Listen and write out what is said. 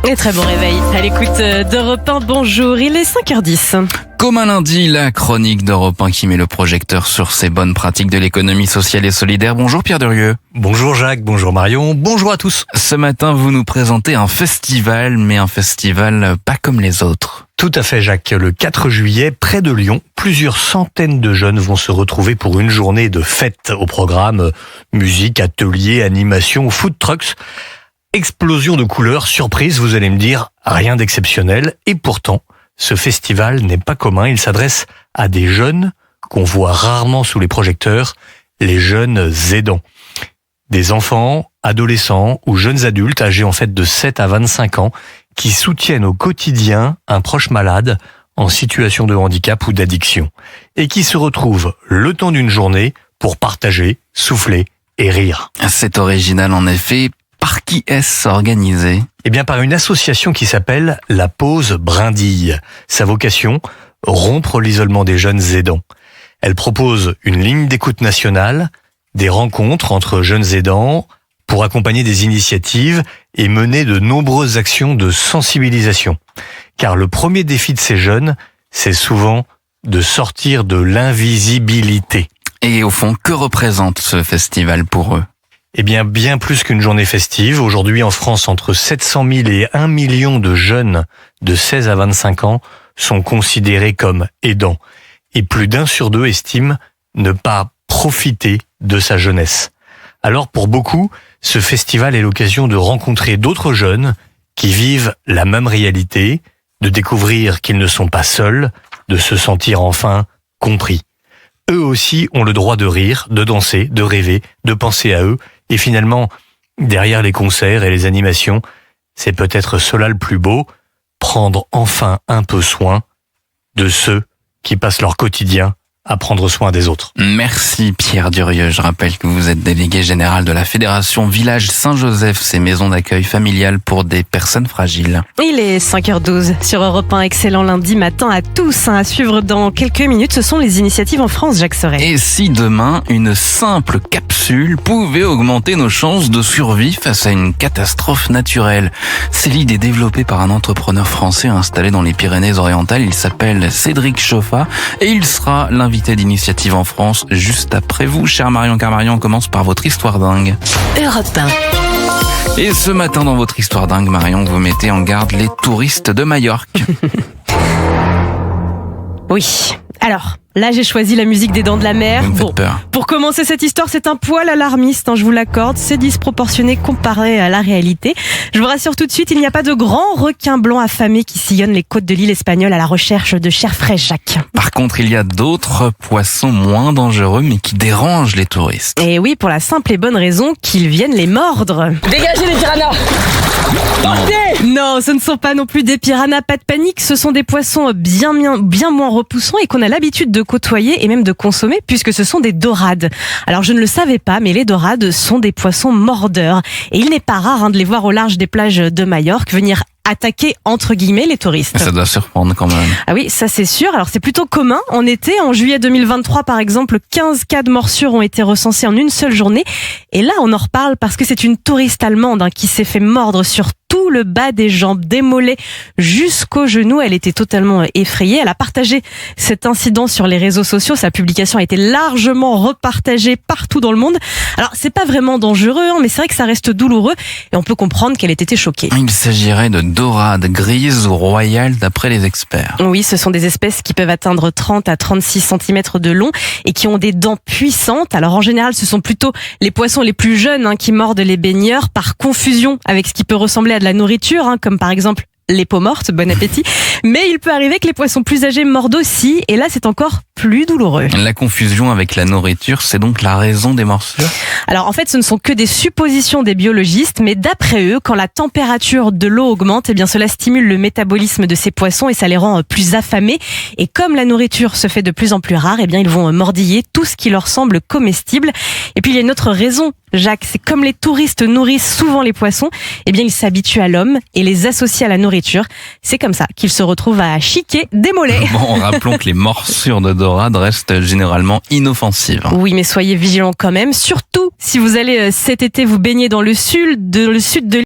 Et très bon réveil. À l'écoute d'Europe 1, bonjour, il est 5h10. Comme un lundi, la chronique d'Europe 1 qui met le projecteur sur ces bonnes pratiques de l'économie sociale et solidaire. Bonjour Pierre Durieux. Bonjour Jacques, bonjour Marion, bonjour à tous. Ce matin, vous nous présentez un festival, mais un festival pas comme les autres. Tout à fait Jacques, le 4 juillet, près de Lyon, plusieurs centaines de jeunes vont se retrouver pour une journée de fête au programme musique, ateliers, animation, food trucks. Explosion de couleurs, surprise, vous allez me dire, rien d'exceptionnel. Et pourtant, ce festival n'est pas commun, il s'adresse à des jeunes qu'on voit rarement sous les projecteurs, les jeunes aidants. Des enfants, adolescents ou jeunes adultes âgés en fait de 7 à 25 ans qui soutiennent au quotidien un proche malade en situation de handicap ou d'addiction et qui se retrouvent le temps d'une journée pour partager, souffler et rire. C'est original en effet. Par qui est-ce organisé ? Eh bien, par une association qui s'appelle La Pause Brindille. Sa vocation, rompre l'isolement des jeunes aidants. Elle propose une ligne d'écoute nationale, des rencontres entre jeunes aidants pour accompagner des initiatives et mener de nombreuses actions de sensibilisation. Car le premier défi de ces jeunes, c'est souvent de sortir de l'invisibilité. Et au fond, que représente ce festival pour eux ? Eh bien, bien plus qu'une journée festive. Aujourd'hui, en France, entre 700 000 et 1 million de jeunes de 16 à 25 ans sont considérés comme aidants. Et plus d'1 sur 2 estime ne pas profiter de sa jeunesse. Alors, pour beaucoup, ce festival est l'occasion de rencontrer d'autres jeunes qui vivent la même réalité, de découvrir qu'ils ne sont pas seuls, de se sentir enfin compris. Eux aussi ont le droit de rire, de danser, de rêver, de penser à eux. Et finalement, derrière les concerts et les animations, c'est peut-être cela le plus beau, prendre enfin un peu soin de ceux qui passent leur quotidien à prendre soin des autres. Merci Pierre Durieux. Je rappelle que vous êtes délégué général de la Fédération Village Saint-Joseph, ces maisons d'accueil familiales pour des personnes fragiles. Il est 5h12 sur Europe 1. Excellent lundi matin à tous. À suivre dans quelques minutes, ce sont les initiatives en France, Jacques Serret. Et si demain, une simple capsule pouvait augmenter nos chances de survie face à une catastrophe naturelle ? C'est l'idée développée par un entrepreneur français installé dans les Pyrénées-Orientales. Il s'appelle Cédric Chauffat et il sera l'invité d'initiative en France juste après vous, cher Marion, car Marion commence par votre histoire dingue. Europe 1. Et ce matin, dans votre histoire dingue, Marion, vous mettez en garde les touristes de Majorque. Oui. Alors, là, j'ai choisi la musique des Dents de la Mer. Vous me faites peur. Pour commencer cette histoire, c'est un poil alarmiste, je vous l'accorde. C'est disproportionné comparé à la réalité. Je vous rassure tout de suite, il n'y a pas de grands requins blancs affamés qui sillonnent les côtes de l'île espagnole à la recherche de chair fraîche, Jacques. Par contre, il y a d'autres poissons moins dangereux, mais qui dérangent les touristes. Et oui, pour la simple et bonne raison qu'ils viennent les mordre. Dégagez les piranhas! Non, ce ne sont pas non plus des piranhas, pas de panique. Ce sont des poissons bien moins repoussants et qu'on a l'habitude de côtoyer et même de consommer puisque ce sont des dorades. Alors je ne le savais pas, mais les dorades sont des poissons mordeurs. Et il n'est pas rare de les voir au large des plages de Majorque venir attaquer entre guillemets les touristes. Ça doit surprendre quand même. Ah oui, ça c'est sûr. Alors c'est plutôt commun en été. En juillet 2023 par exemple, 15 cas de morsure ont été recensés en une seule journée. Et là on en reparle parce que c'est une touriste allemande qui s'est fait mordre sur tout le bas des jambes, des mollets jusqu'aux genoux. Elle était totalement effrayée. Elle a partagé cet incident sur les réseaux sociaux. Sa publication a été largement repartagée partout dans le monde. Alors c'est pas vraiment dangereux, mais c'est vrai que ça reste douloureux et on peut comprendre qu'elle ait été choquée. Il s'agirait de dorades grises ou royales d'après les experts. Oui, ce sont des espèces qui peuvent atteindre 30 à 36 cm de long et qui ont des dents puissantes. Alors en général, ce sont plutôt les poissons les plus jeunes qui mordent les baigneurs par confusion avec ce qui peut ressembler à de la nourriture, comme par exemple les peaux mortes, bon appétit. Mais il peut arriver que les poissons plus âgés mordent aussi, et là c'est encore plus douloureux. La confusion avec la nourriture, c'est donc la raison des morsures ? Alors en fait, ce ne sont que des suppositions des biologistes, mais d'après eux, quand la température de l'eau augmente, eh bien cela stimule le métabolisme de ces poissons et ça les rend plus affamés. Et comme la nourriture se fait de plus en plus rare, eh bien ils vont mordiller tout ce qui leur semble comestible. Et puis il y a une autre raison, Jacques, c'est comme les touristes nourrissent souvent les poissons, eh bien ils s'habituent à l'homme et les associent à la nourriture. C'est comme ça qu'ils se retrouvent à chiquer des mollets. Bon, rappelons que les morsures de dorades restent généralement inoffensives. Oui, mais soyez vigilants quand même, surtout si vous allez cet été vous baigner dans le sud de